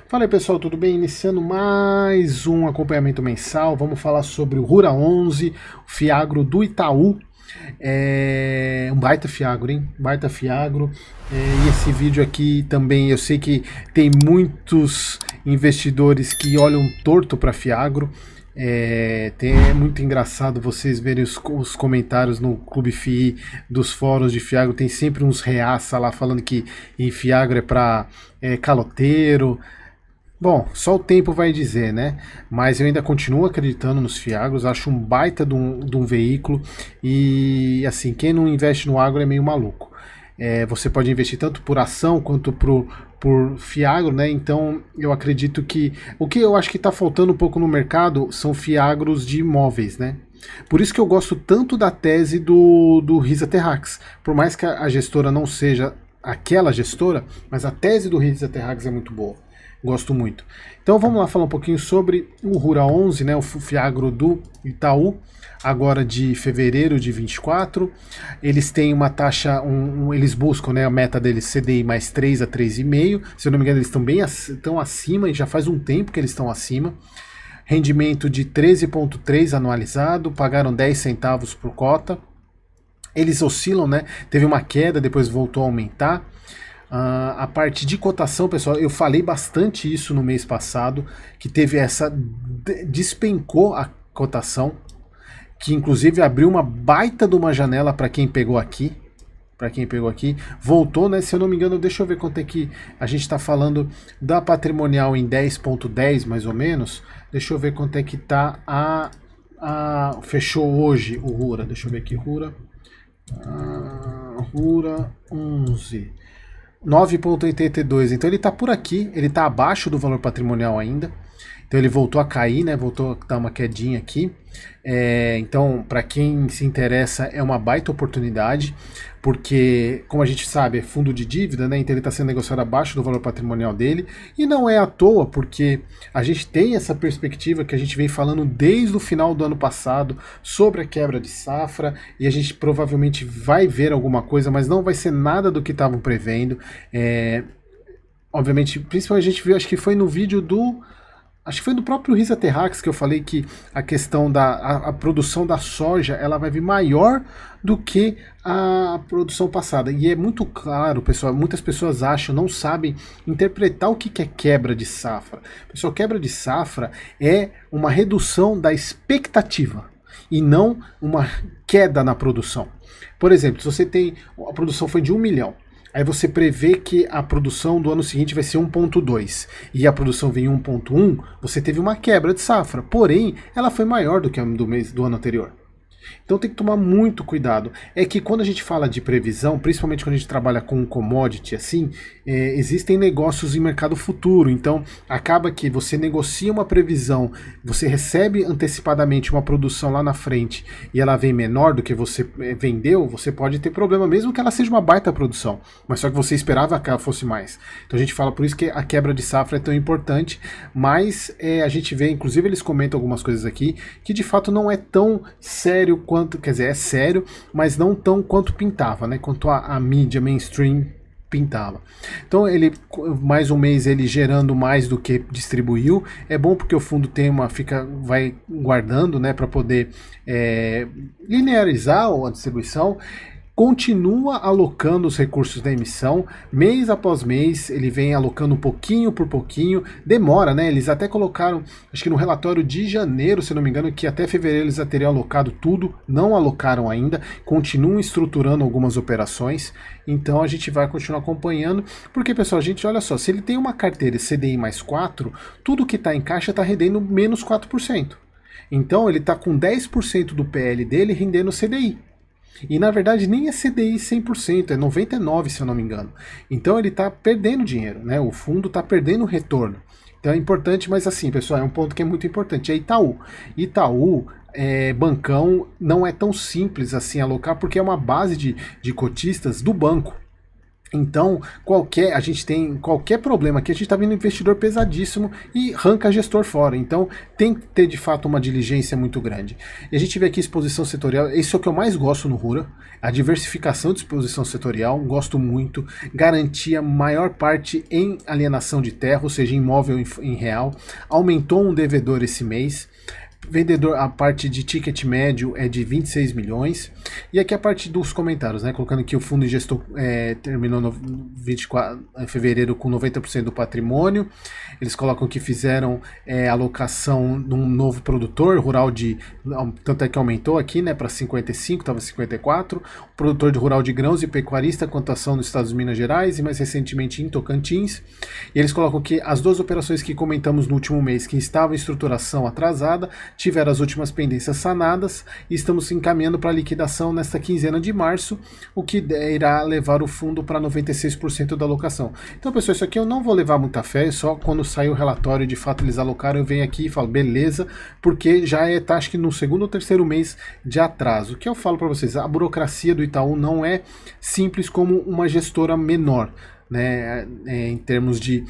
Fala aí pessoal, tudo bem? Iniciando mais um acompanhamento mensal, vamos falar sobre o Rura 11, o Fiagro do Itaú. Um baita Fiagro, hein? Baita Fiagro. E esse vídeo aqui também, eu sei que tem muitos investidores que olham torto para Fiagro. É muito engraçado vocês verem os comentários no Clube FI dos fóruns de Fiagro. Tem sempre uns reaça lá falando que em Fiagro é para caloteiro. Bom, só o tempo vai dizer, né? Mas eu ainda continuo acreditando nos Fiagros, acho um baita de um veículo e, assim, quem não investe no agro é meio maluco. Você pode investir tanto por ação quanto por Fiagro, né? Então eu acredito que o que eu acho que está faltando um pouco no mercado são Fiagros de imóveis, né? Por isso que eu gosto tanto da tese do Risa Terrax. Por mais que a gestora não seja aquela gestora, mas a tese do Risa Terrax é muito boa. Gosto muito. Então vamos lá falar um pouquinho sobre o Rura 11, né, o Fiagro do Itaú, agora de fevereiro de 24. Eles têm uma taxa, eles buscam, né, a meta deles CDI mais 3 a 3,5. Se eu não me engano, eles estão acima, e já faz um tempo que eles estão acima. Rendimento de 13,3 anualizado, pagaram 10 centavos por cota. Eles oscilam, né? Teve uma queda, depois voltou a aumentar. A parte de cotação, pessoal, eu falei bastante isso no mês passado, que teve despencou a cotação, que inclusive abriu uma baita de uma janela para quem pegou aqui. Voltou, né? Se eu não me engano, deixa eu ver quanto é que a gente está falando da patrimonial em 10,10 mais ou menos. Deixa eu ver quanto é que tá fechou hoje o Rura. Deixa eu ver aqui, Rura 11. 9,82, então ele está por aqui, ele está abaixo do valor patrimonial ainda, então ele voltou a cair, né? Voltou a dar uma quedinha aqui. Então, para quem se interessa, é uma baita oportunidade, porque, como a gente sabe, é fundo de dívida, né? Então ele está sendo negociado abaixo do valor patrimonial dele, e não é à toa, porque a gente tem essa perspectiva que a gente vem falando desde o final do ano passado sobre a quebra de safra, e a gente provavelmente vai ver alguma coisa, mas não vai ser nada do que estavam prevendo. Obviamente, principalmente a gente viu, acho que foi no vídeo acho que foi do próprio Risa Terrax que eu falei que a questão da produção da soja, ela vai vir maior do que a produção passada. E é muito claro, pessoal, muitas pessoas acham, não sabem interpretar o que é quebra de safra. Pessoal, quebra de safra é uma redução da expectativa e não uma queda na produção. Por exemplo, se você tem, a produção foi de 1 milhão, aí você prevê que a produção do ano seguinte vai ser 1,2 e a produção vem 1,1, você teve uma quebra de safra, porém ela foi maior do que a do ano anterior. Então tem que tomar muito cuidado. É que quando a gente fala de previsão, principalmente quando a gente trabalha com commodity assim, existem negócios em mercado futuro. Então acaba que você negocia uma previsão, você recebe antecipadamente uma produção lá na frente e ela vem menor do que você vendeu, você pode ter problema, mesmo que ela seja uma baita produção, mas só que você esperava que ela fosse mais. Então a gente fala por isso que a quebra de safra é tão importante, mas a gente vê, inclusive eles comentam algumas coisas aqui, que de fato não é tão sério quanto, quer dizer, é sério, mas não tão quanto pintava, né? Quanto a mídia mainstream pintava. Então ele, mais um mês ele gerando mais do que distribuiu, é bom porque o fundo tem vai guardando, né, para poder linearizar a distribuição. Continua alocando os recursos da emissão, mês após mês, ele vem alocando pouquinho por pouquinho, demora, né? Eles até colocaram, acho que no relatório de janeiro, se não me engano, que até fevereiro eles já teriam alocado tudo, não alocaram ainda, continuam estruturando algumas operações, então a gente vai continuar acompanhando, porque pessoal, a gente olha só, se ele tem uma carteira CDI mais 4, tudo que está em caixa está rendendo menos 4%. Então ele está com 10% do PL dele rendendo CDI. E na verdade nem é CDI 100%, é 99% se eu não me engano. Então ele está perdendo dinheiro, né? O fundo está perdendo retorno. Então é importante, mas assim, pessoal, é um ponto que é muito importante, é Itaú. Itaú, bancão, não é tão simples assim alocar, porque é uma base de cotistas do banco. Então, a gente tem qualquer problema aqui, a gente está vendo investidor pesadíssimo e arranca gestor fora. Então, tem que ter de fato uma diligência muito grande. E a gente vê aqui exposição setorial, isso é o que eu mais gosto no Rura, a diversificação de exposição setorial, gosto muito, garantia maior parte em alienação de terra, ou seja, imóvel em real, aumentou um devedor esse mês. Vendedor, a parte de ticket médio é de 26 milhões. E aqui a parte dos comentários, né? Colocando que o fundo de gestor terminou no 24 em fevereiro com 90% do patrimônio. Eles colocam que fizeram alocação de um novo produtor rural tanto é que aumentou aqui, né, para 55, estava 54. Produtor de rural de grãos e pecuarista, cotação nos estados de Minas Gerais e mais recentemente em Tocantins. E eles colocam que as duas operações que comentamos no último mês, que estavam em estruturação atrasada, tiveram as últimas pendências sanadas e estamos encaminhando para liquidação nesta quinzena de março, o que irá levar o fundo para 96% da alocação. Então, pessoal, isso aqui eu não vou levar muita fé, só quando sair o relatório de fato eles alocaram, eu venho aqui e falo, beleza, porque já tá, acho que no segundo ou terceiro mês de atraso. O que eu falo para vocês, a burocracia do Itaú não é simples como uma gestora menor, né, em termos de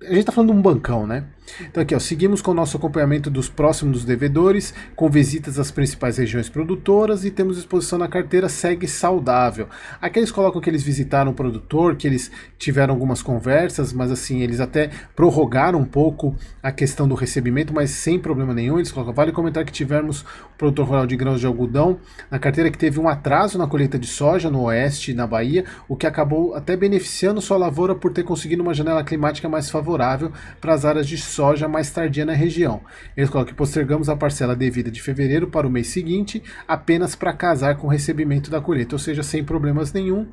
a gente está falando de um bancão, né? Então aqui, ó, seguimos com o nosso acompanhamento dos próximos devedores, com visitas às principais regiões produtoras e temos exposição na carteira segue saudável. Aqui eles colocam que eles visitaram o produtor, que eles tiveram algumas conversas, mas assim, eles até prorrogaram um pouco a questão do recebimento, mas sem problema nenhum. Eles colocam, vale comentar que tivemos o produtor rural de grãos de algodão na carteira que teve um atraso na colheita de soja no oeste, na Bahia, o que acabou até beneficiando sua lavoura por ter conseguido uma janela climática mais favorável para as áreas de soja mais tardia na região. Eles colocam que postergamos a parcela devida de fevereiro para o mês seguinte, apenas para casar com o recebimento da colheita, ou seja, sem problemas nenhum.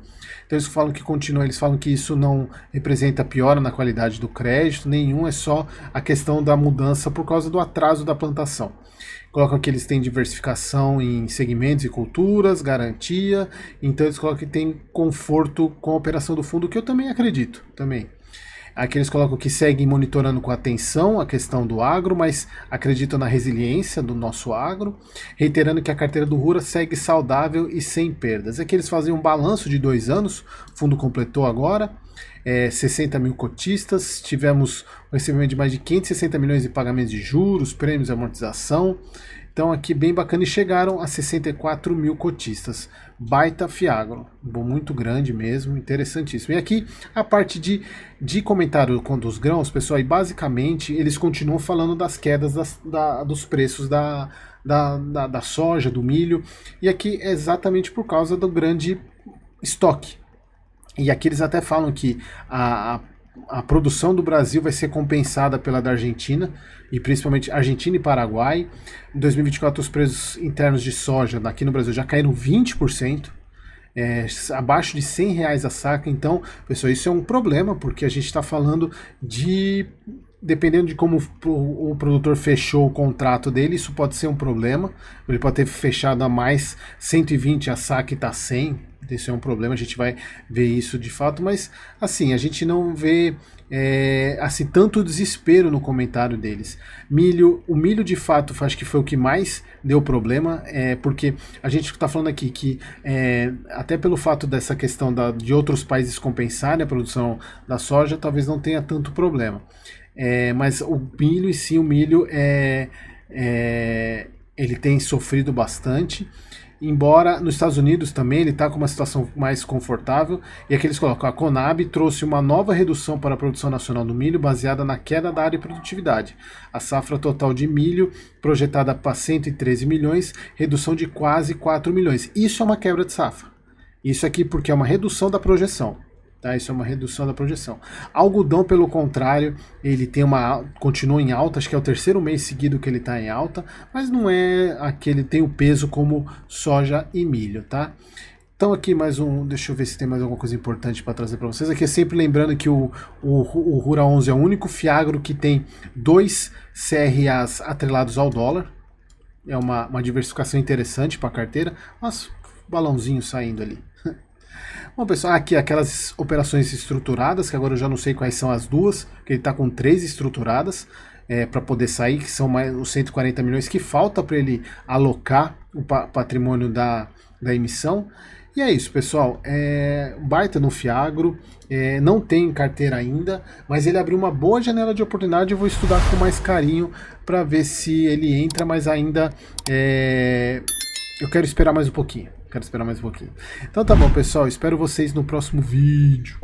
Então eles falam que continua, eles falam que isso não representa piora na qualidade do crédito, nenhum, é só a questão da mudança por causa do atraso da plantação. Colocam que eles têm diversificação em segmentos e culturas, garantia, então eles colocam que tem conforto com a operação do fundo, que eu também acredito, também. Aqui eles colocam que seguem monitorando com atenção a questão do agro, mas acreditam na resiliência do nosso agro, reiterando que a carteira do Rura segue saudável e sem perdas. Aqui eles fazem um balanço de 2 anos, o fundo completou agora, 60 mil cotistas, tivemos o recebimento de mais de 560 milhões de pagamentos de juros, prêmios e amortização. Então aqui bem bacana, e chegaram a 64 mil cotistas. Baita Fiagro, muito grande mesmo, interessantíssimo. E aqui a parte de comentário dos grãos, pessoal, e basicamente eles continuam falando das quedas dos preços da soja, do milho, e aqui é exatamente por causa do grande estoque. E aqui eles até falam que a produção do Brasil vai ser compensada pela da Argentina, e principalmente Argentina e Paraguai. Em 2024, os preços internos de soja aqui no Brasil já caíram 20%, abaixo de R$100 a saca. Então, pessoal, isso é um problema, porque a gente está falando dependendo de como o produtor fechou o contrato dele, isso pode ser um problema. Ele pode ter fechado a mais 120 a saca e está 100. Isso é um problema, a gente vai ver isso de fato, mas assim, a gente não vê assim, tanto desespero no comentário deles. O milho de fato acho que foi o que mais deu problema, porque a gente está falando aqui que até pelo fato dessa questão de outros países compensarem a produção da soja, talvez não tenha tanto problema. Mas o milho em si, ele tem sofrido bastante. Embora nos Estados Unidos também ele está com uma situação mais confortável, e aqui eles colocam, a Conab trouxe uma nova redução para a produção nacional do milho baseada na queda da área de produtividade. A safra total de milho projetada para 113 milhões, redução de quase 4 milhões. Isso é uma quebra de safra. Isso aqui porque é uma redução da projeção. Tá, isso é uma redução da projeção. Algodão, pelo contrário, ele continua em alta, acho que é o terceiro mês seguido que ele está em alta, mas não é aquele, tem o peso como soja e milho, tá? Então aqui mais deixa eu ver se tem mais alguma coisa importante para trazer para vocês. Aqui é sempre lembrando que o Rura 11 é o único Fiagro que tem 2 CRAs atrelados ao dólar. É uma diversificação interessante para a carteira, mas balãozinho saindo ali. Bom, pessoal, aqui aquelas operações estruturadas, que agora eu já não sei quais são as duas, que ele está com 3 estruturadas para poder sair, que são mais os 140 milhões que falta para ele alocar o patrimônio da emissão. E é isso, pessoal. Baita no Fiagro. Não tem carteira ainda, mas ele abriu uma boa janela de oportunidade. Eu vou estudar com mais carinho para ver se ele entra, mas ainda eu quero esperar mais um pouquinho. Então tá bom, pessoal. Espero vocês no próximo vídeo.